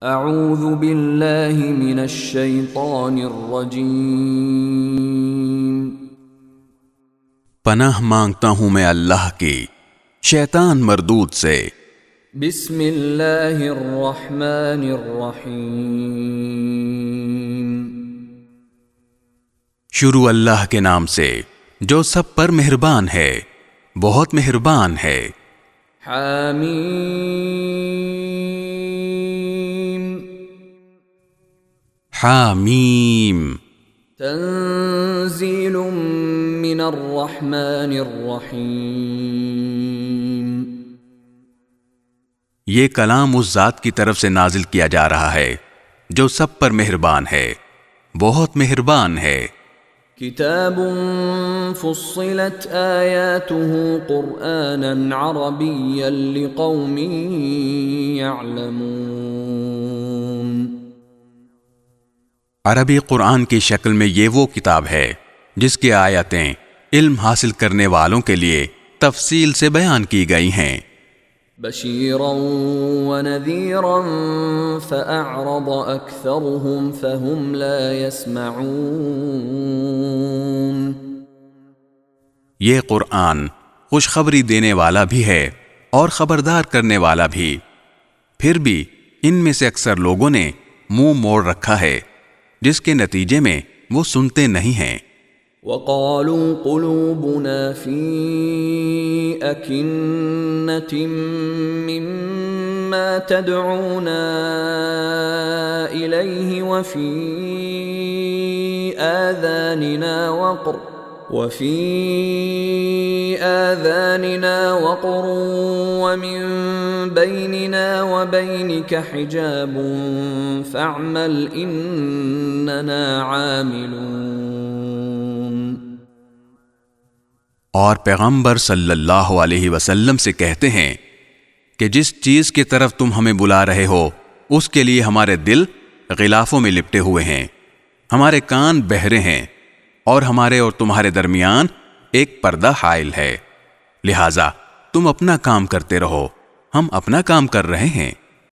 اعوذ باللہ من الشیطان الرجیم۔ پناہ مانگتا ہوں میں اللہ کی شیطان مردود سے۔ بسم اللہ الرحمن الرحیم۔ شروع اللہ کے نام سے جو سب پر مہربان ہے، بہت مہربان ہے۔ حامیم۔ حامیم۔ تنزیل من الرحمن الرحیم۔ یہ کلام اس ذات کی طرف سے نازل کیا جا رہا ہے جو سب پر مہربان ہے، بہت مہربان ہے۔ کتاب فصلت آیاته قرآنا عربیا لقوم یعلمون۔ عربی قرآن کی شکل میں یہ وہ کتاب ہے جس کی آیتیں علم حاصل کرنے والوں کے لیے تفصیل سے بیان کی گئی ہیں۔ بشیرا ونذیرا فأعرض اکثرهم فهم لا يسمعون۔ یہ قرآن خوشخبری دینے والا بھی ہے اور خبردار کرنے والا بھی، پھر بھی ان میں سے اکثر لوگوں نے منہ موڑ رکھا ہے، جس کے نتیجے میں وہ سنتے نہیں ہیں۔ وقالوا قلوبنا في أكنة مما تدعونا إليه وفي آذاننا وقر ومن بيننا وبينك حجاب فاعمل إننا عاملون۔ اور پیغمبر صلی اللہ علیہ وسلم سے کہتے ہیں کہ جس چیز کی طرف تم ہمیں بلا رہے ہو اس کے لیے ہمارے دل غلافوں میں لپٹے ہوئے ہیں، ہمارے کان بہرے ہیں، اور ہمارے اور تمہارے درمیان ایک پردہ حائل ہے، لہذا تم اپنا کام کرتے رہو، ہم اپنا کام کر رہے ہیں۔